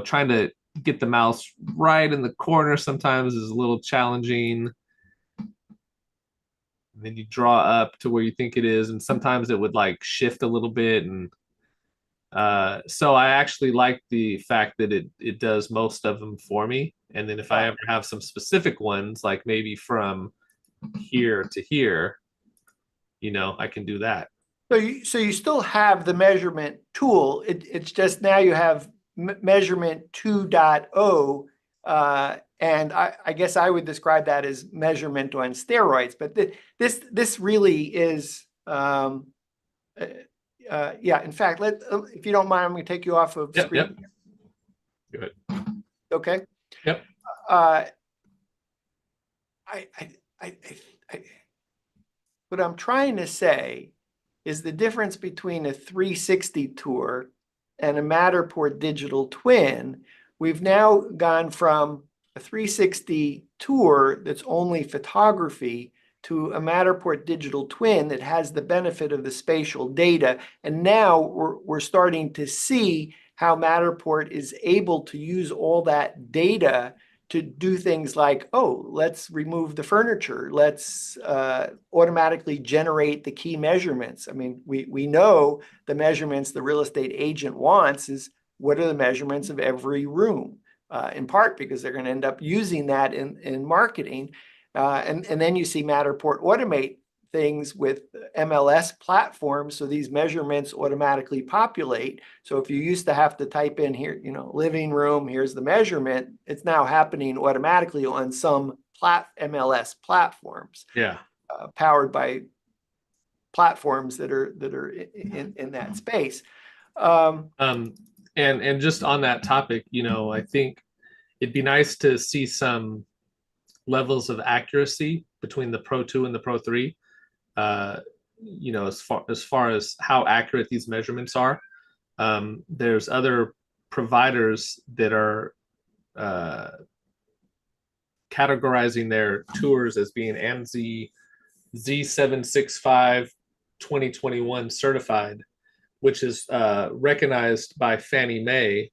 trying to get the mouse right in the corner sometimes is a little challenging. And then you draw up to where you think it is, and sometimes it would like shift a little bit. And so I actually like the fact that it does most of them for me. And then if I ever have some specific ones, like maybe from here to here, I can do that. So you still have the measurement tool. It's just now you have Measurement 2.0, and I guess I would describe that as measurement on steroids. But this really is, yeah. In fact, if you don't mind, I'm going to take you off of screen. Good. Okay. Yep. What I'm trying to say is the difference between a 360 tour and a Matterport digital twin. We've now gone from a 360 tour that's only photography to a Matterport digital twin that has the benefit of the spatial data. And now we're starting to see how Matterport is able to use all that data to do things like, oh, let's remove the furniture. Let's automatically generate the key measurements. I mean, we know the measurements the real estate agent wants is what are the measurements of every room, in part because they're going to end up using that in marketing. And then you see Matterport automate things with MLS platforms, so these measurements automatically populate. So if you used to have to type in here, living room, here's the measurement, it's now happening automatically on some MLS platforms. Yeah. Powered by platforms that are in that space. And just on that topic, I think it'd be nice to see some levels of accuracy between the Pro 2 and the Pro 3. As far as how accurate these measurements are. There's other providers that are categorizing their tours as being ANSI Z765 2021 certified, which is recognized by Fannie Mae,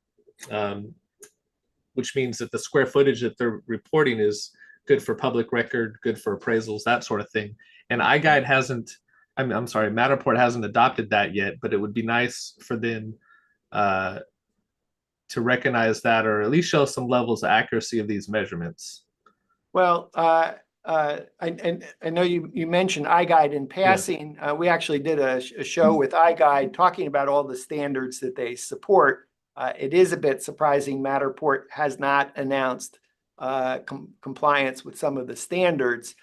which means that the square footage that they're reporting is good for public record, good for appraisals, that sort of thing. And iGuide Matterport hasn't adopted that yet, but it would be nice for them to recognize that, or at least show some levels of accuracy of these measurements. Well, I know you mentioned iGuide in passing. Yeah. We actually did a show with iGuide talking about all the standards that they support. It is a bit surprising Matterport has not announced compliance with some of the standards.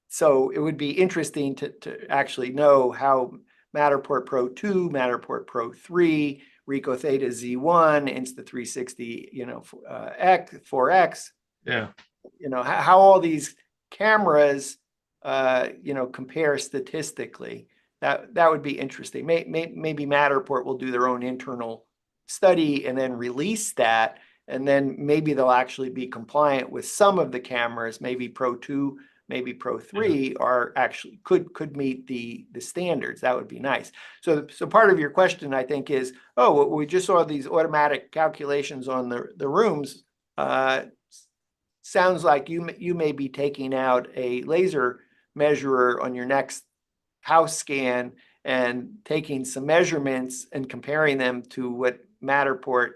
So it would be interesting to actually know how Matterport Pro 2, Matterport Pro 3, Ricoh Theta Z1, Insta360, X4X. Yeah. How all these cameras, compare statistically. That would be interesting. Maybe Matterport will do their own internal study and then release that, and then maybe they'll actually be compliant with some of the cameras. Maybe Pro 2, maybe Pro 3 are actually could meet the standards. That would be nice. So part of your question, I think, is, we just saw these automatic calculations on the rooms. sounds like you may be taking out a laser measurer on your next house scan and taking some measurements and comparing them to what Matterport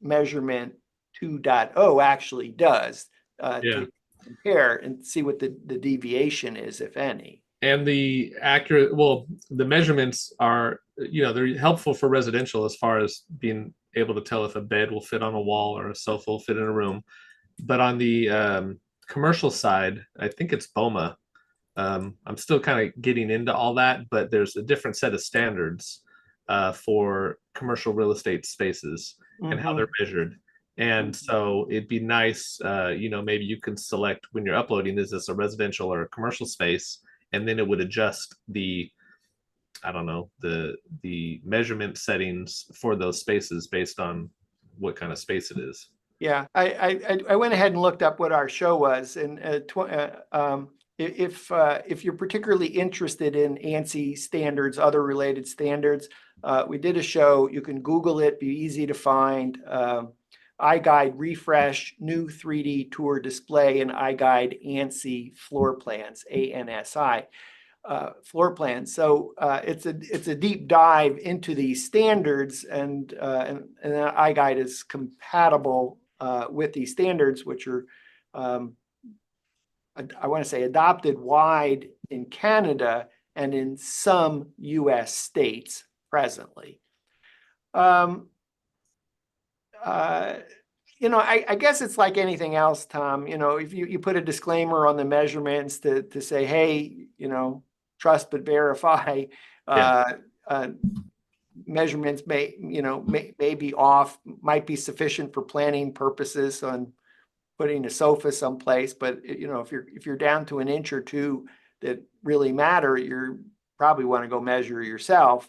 measurement 2.0 actually does to compare and see what the deviation is, if any. And the measurements are, they're helpful for residential as far as being able to tell if a bed will fit on a wall or a sofa will fit in a room. But on the commercial side, I think it's BOMA. I'm still kind of getting into all that, but there's a different set of standards for commercial real estate spaces and how they're measured. And so it'd be nice, maybe you can select when you're uploading, is this a residential or a commercial space? And then it would adjust the measurement settings for those spaces based on what kind of space it is. Yeah, I went ahead and looked up what our show was, and if you're particularly interested in ANSI standards, other related standards, we did a show. You can Google it, be easy to find. iGuide refresh, new 3D tour display, and iGuide ANSI floor plans, ANSI floor plans. So it's a deep dive into these standards, and iGuide is compatible with these standards, which are I want to say adopted wide in Canada and in some US states presently. I guess it's like anything else, Tom. If you put a disclaimer on the measurements to say, hey, trust but verify, measurements may be off, might be sufficient for planning purposes on putting a sofa someplace, but if you're down to an inch or two that really matter, you probably want to go measure yourself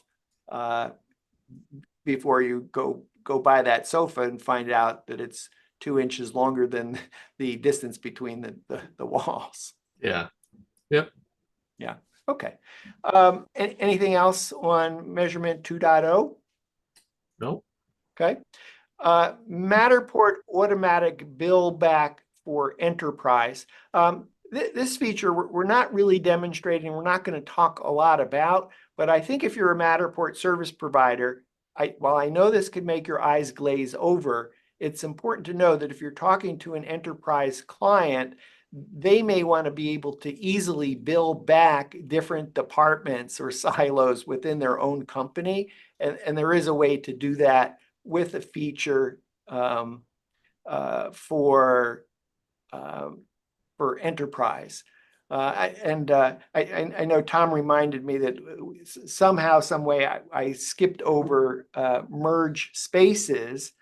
before you go buy that sofa and find out that it's 2 inches longer than the distance between the walls. Yeah. Yep. Yeah. Okay. Anything else on measurement 2.0? No. Okay. Matterport automatic bill back for enterprise. This feature we're not really demonstrating. We're not going to talk a lot about, but I think if you're a Matterport service provider, while I know this could make your eyes glaze over, it's important to know that if you're talking to an enterprise client, they may want to be able to easily bill back different departments or silos within their own company. And there is a way to do that with a feature for enterprise. I know Tom reminded me that somehow, some way, I skipped over merge spaces.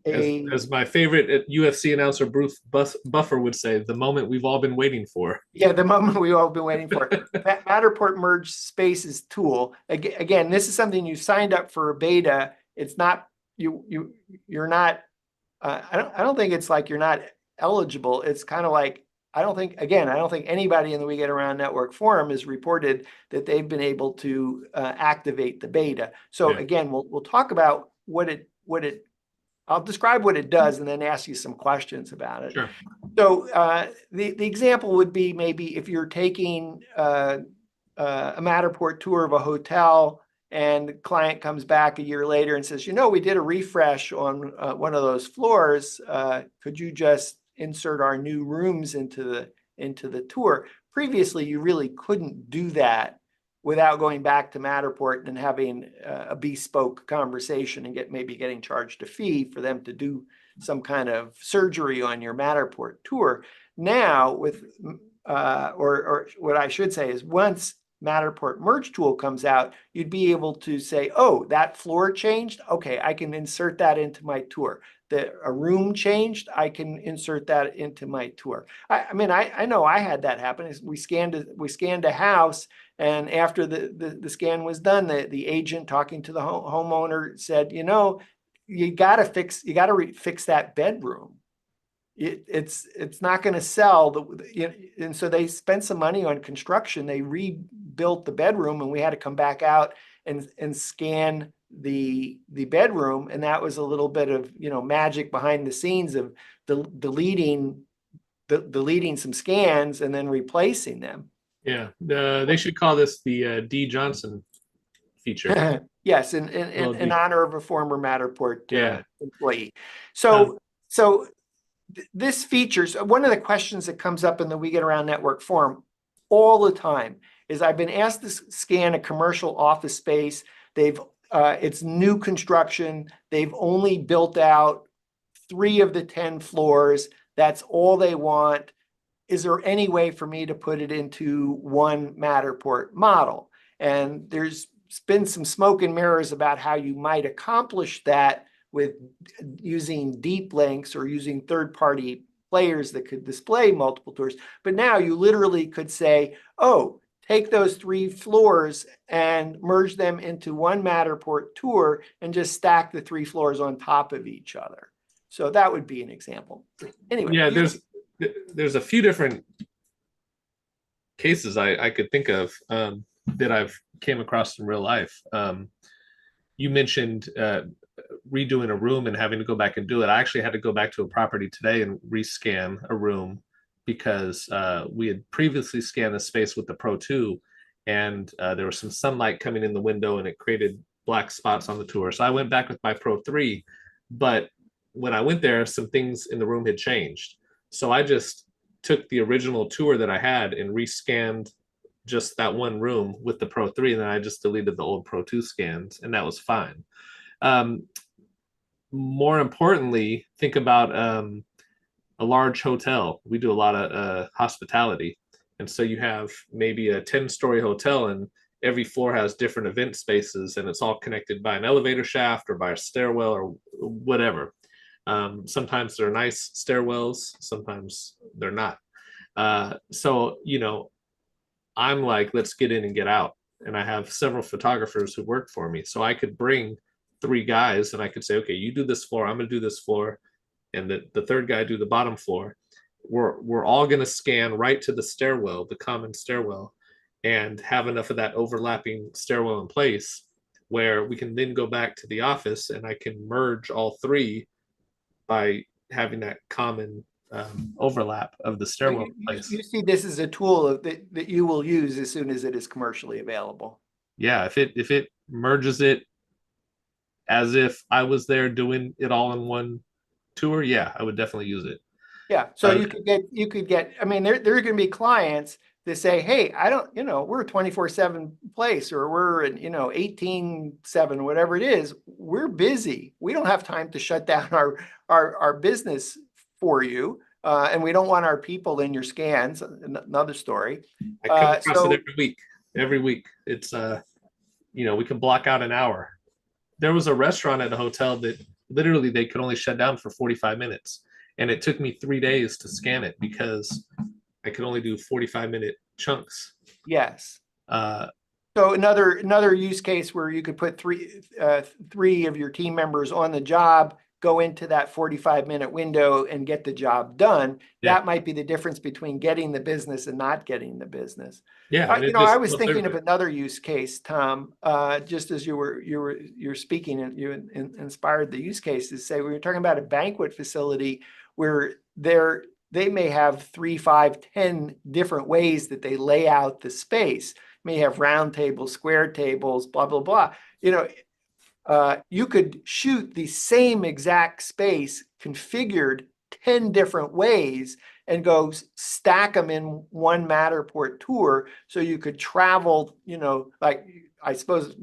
As my favorite UFC announcer Bruce Buffer would say, the moment we've all been waiting for. Yeah, the moment we've all been waiting for. Matterport Merge Spaces tool. Again, this is something you signed up for a beta. It's not you're not. I don't think it's like you're not eligible. It's kind of like I don't think anybody in the We Get Around Network forum has reported that they've been able to activate the beta. So again, we'll talk about what it. I'll describe what it does and then ask you some questions about it. Sure. So the example would be maybe if you're taking a Matterport tour of a hotel and the client comes back a year later and says, we did a refresh on one of those floors. Could you just insert our new rooms into the tour? Previously, you really couldn't do that without going back to Matterport and having a bespoke conversation and maybe getting charged a fee for them to do some kind of surgery on your Matterport tour. Now, with or what I should say is, once Matterport Merge Tool comes out, you'd be able to say, oh, that floor changed? Okay, I can insert that into my tour. A room changed, I can insert that into my tour. I mean, I know I had that happen. We scanned a house, and after the scan was done, the agent talking to the homeowner said, you got to fix that bedroom. It's not going to sell. And so they spent some money on construction. They rebuilt the bedroom, and we had to come back out and scan the bedroom, and that was a little bit of, magic behind the scenes of deleting some scans and then replacing them. Yeah, they should call this the D. Johnson feature. Yes, in honor of a former Matterport Yeah. employee. So this features, one of the questions that comes up in the We Get Around Network forum all the time is, I've been asked to scan a commercial office space. It's new construction. They've only built out 3 of the 10 floors. That's all they want. Is there any way for me to put it into one Matterport model? And there's been some smoke and mirrors about how you might accomplish that with using deep links or using third-party players that could display multiple tours. But now you literally could say, oh, take those 3 floors and merge them into one Matterport tour and just stack the 3 floors on top of each other. So that would be an example. Anyway. Yeah, there's a few different cases I could think of that I've came across in real life. You mentioned redoing a room and having to go back and do it. I actually had to go back to a property today and rescan a room because we had previously scanned the space with the Pro 2, and there was some sunlight coming in the window and it created black spots on the tour. So I went back with my Pro 3, but when I went there, some things in the room had changed. So I just took the original tour that I had and rescanned just that one room with the Pro 3, and then I just deleted the old Pro 2 scans, and that was fine. More importantly, think about a large hotel. We do a lot of hospitality, and so you have maybe a 10-story hotel, and every floor has different event spaces, and it's all connected by an elevator shaft or by a stairwell or whatever. Sometimes they're nice stairwells, sometimes they're not. So, I'm like, let's get in and get out. And I have several photographers who work for me. So I could bring 3 guys and I could say, okay, you do this floor, I'm going to do this floor. And the third guy do the bottom floor. We're all going to scan right to the stairwell, the common stairwell, and have enough of that overlapping stairwell in place where we can then go back to the office and I can merge all 3 by having that common overlap of the stairwell place. You see this as a tool that you will use as soon as it is commercially available. Yeah, if it merges it as if I was there doing it all in one tour, yeah, I would definitely use it. Yeah, so you could get. I mean, there are going to be clients that say, "Hey, I don't, we're a 24/7 place, or we're in, 18/7, whatever it is. We're busy. We don't have time to shut down our business for you, and we don't want our people in your scans." Another story. I come across it every week. Every week, it's we can block out an hour. There was a restaurant at a hotel that literally they could only shut down for 45 minutes. And it took me 3 days to scan it because I could only do 45-minute chunks. Yes. So another use case where you could put three of your team members on the job, go into that 45-minute window and get the job done. Yeah. That might be the difference between getting the business and not getting the business. Yeah. I was thinking of another use case, Tom, just as you're speaking, and you inspired the use case to say, we were talking about a banquet facility where they may have 3, 5, 10 different ways that they lay out the space. May have round tables, square tables, blah, blah, blah. You could shoot the same exact space configured 10 different ways and go stack them in one Matterport tour. So you could travel, like, I suppose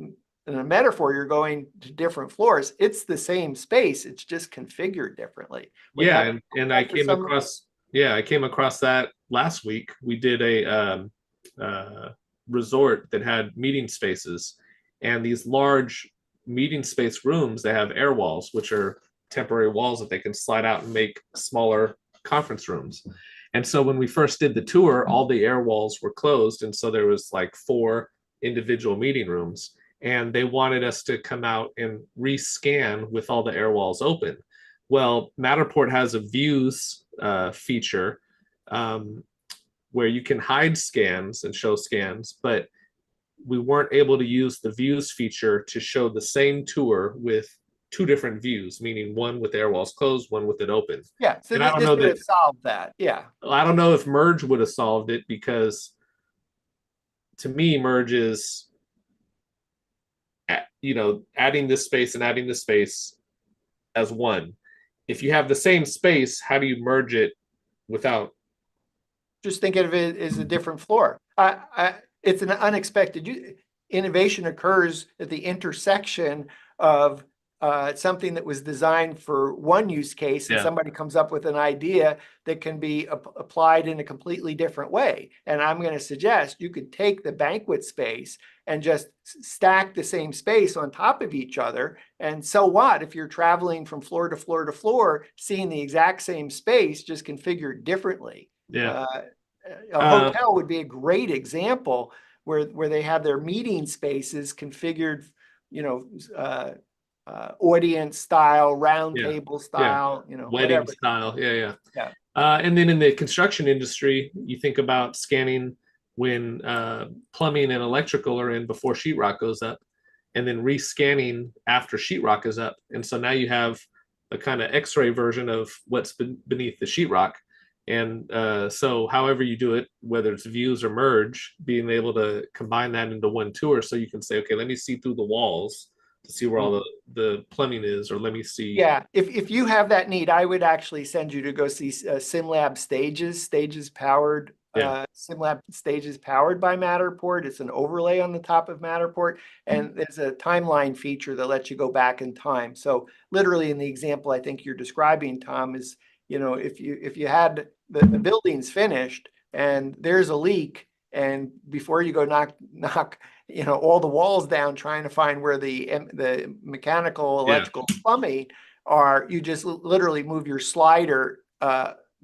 in a metaphor, you're going to different floors. It's the same space. It's just configured differently. Yeah. And I came across that last week. We did a resort that had meeting spaces, and these large meeting space rooms, they have air walls, which are temporary walls that they can slide out and make smaller conference rooms. And so when we first did the tour, all the air walls were closed. And so there was like 4 individual meeting rooms, and they wanted us to come out and rescan with all the air walls open. Well, Matterport has a views feature where you can hide scans and show scans, but we weren't able to use the views feature to show the same tour with two different views, meaning one with air walls closed, one with it open. Yeah, so And I don't this know would that have solved that. Yeah. I don't know if merge would have solved it, because to me, merge is, adding this space and adding this space as one. If you have the same space, how do you merge it without? Just think of it as a different floor. It's an unexpected innovation occurs at the intersection of something that was designed for one use case, and Yeah. somebody comes up with an idea that can be applied in a completely different way. And I'm going to suggest you could take the banquet space and just stack the same space on top of each other. And so what if you're traveling from floor to floor to floor, seeing the exact same space, just configured differently? Yeah. A hotel would be a great example where they have their meeting spaces configured, audience style, round Yeah. table Yeah. style, Wedding whatever. style. Yeah. Yeah. And then in the construction industry, you think about scanning when plumbing and electrical are in before sheetrock goes up, and then rescanning after sheetrock is up. And so now you have a kind of X-ray version of what's beneath the sheetrock. And so however you do it, whether it's views or merge, being able to combine that into one tour, so you can say, okay, let me see through the walls to see where all the plumbing is, or let me see. Yeah, if you have that need, I would actually send you to go see SimLab Stages powered. Yeah. SimLab Stages powered by Matterport. It's an overlay on the top of Matterport, and there's a timeline feature that lets you go back in time. So literally, in the example I think you're describing, Tom, is if you had the building's finished and there's a leak, and before you go knock all the walls down trying to find where the mechanical, electrical, plumbing are, you just literally move your slider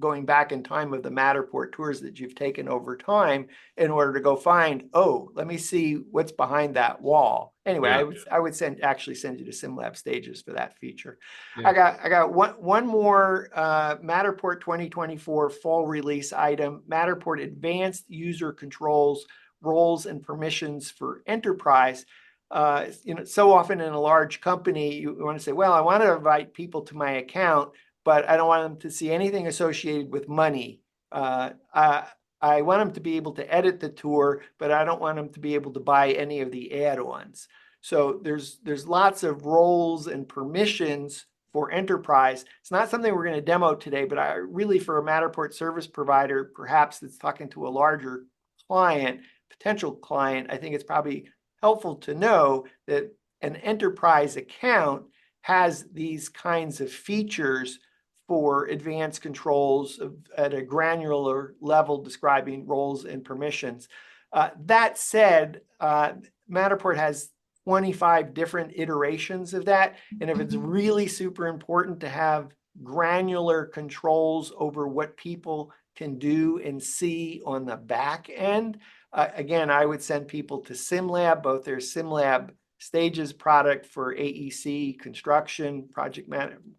going back in time of the Matterport tours that you've taken over time in order to go find, oh, let me see what's behind that wall. Anyway, I would actually send you to SimLab Stages for that feature. I got one more Matterport 2024 fall release item, Matterport Advanced User Controls, Roles and Permissions for Enterprise. So often in a large company, you want to say, well, I want to invite people to my account, but I don't want them to see anything associated with money. I want them to be able to edit the tour, but I don't want them to be able to buy any of the add-ons. So there's lots of roles and permissions for enterprise. It's not something we're going to demo today, but really for a Matterport service provider, perhaps that's talking to a larger client, potential client, I think it's probably helpful to know that an enterprise account has these kinds of features for advanced controls at a granular level describing roles and permissions. That said, Matterport has 25 different iterations of that. And if it's really super important to have granular controls over what people can do and see on the back end, again, I would send people to SimLab, both their SimLab Stages product for AEC construction,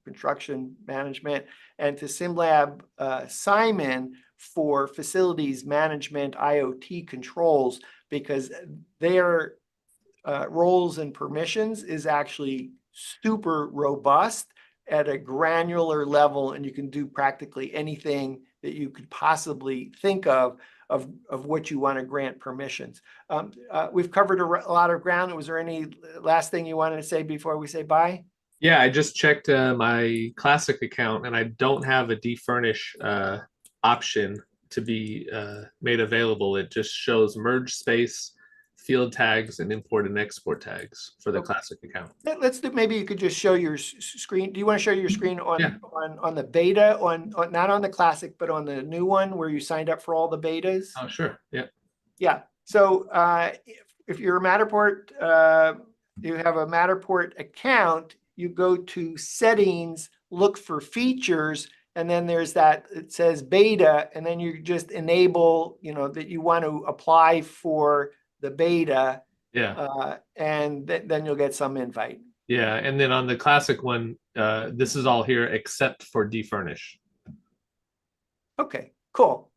construction management, and to SimLab Simon for facilities management, IoT controls, because their roles and permissions is actually super robust at a granular level, and you can do practically anything that you could possibly think of what you want to grant permissions. We've covered a lot of ground. Was there any last thing you wanted to say before we say bye? Yeah, I just checked my Classic account, and I don't have a defurnish option to be made available. It just shows merge space, field tags, and import and export tags for the Classic account. Let's do. Maybe you could just show your screen. Do you want to show your screen on the beta, on not on the Classic, but on the new one where you signed up for all the betas? Oh, sure. Yeah. Yeah. So if you're a Matterport, you have a Matterport account, you go to settings, look for features, and then there's that, it says beta, and then you just enable, that you want to apply for the beta. Yeah. And then you'll get some invite. Yeah. And then on the Classic one, this is all here except for Defurnish. Okay, cool.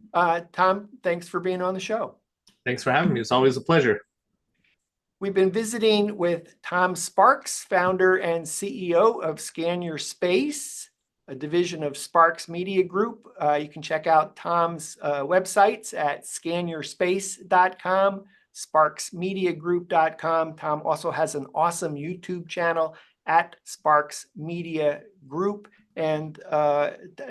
Tom, thanks for being on the show. Thanks for having me. It's always a pleasure. We've been visiting with Tom Sparks, founder and CEO of Scan Your Space, a division of Sparks Media Group. You can check out Tom's websites at scanyourspace.com, sparksmediagroup.com. Tom also has an awesome YouTube channel at Sparks Media Group. And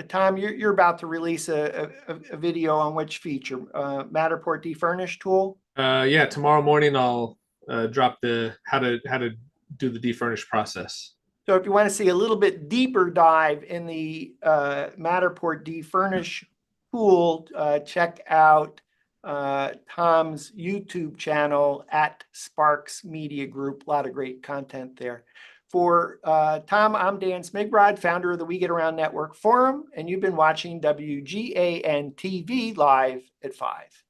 Tom, you're about to release a video on which feature? Matterport Defurnish tool? Yeah, tomorrow morning I'll drop the how to do the defurnish process. So if you want to see a little bit deeper dive in the Matterport Defurnish tool, check out Tom's YouTube channel at Sparks Media Group. A lot of great content there. For Tom, I'm Dan Smigrod, founder of the We Get Around Network Forum, and you've been watching WGAN-TV live at 5.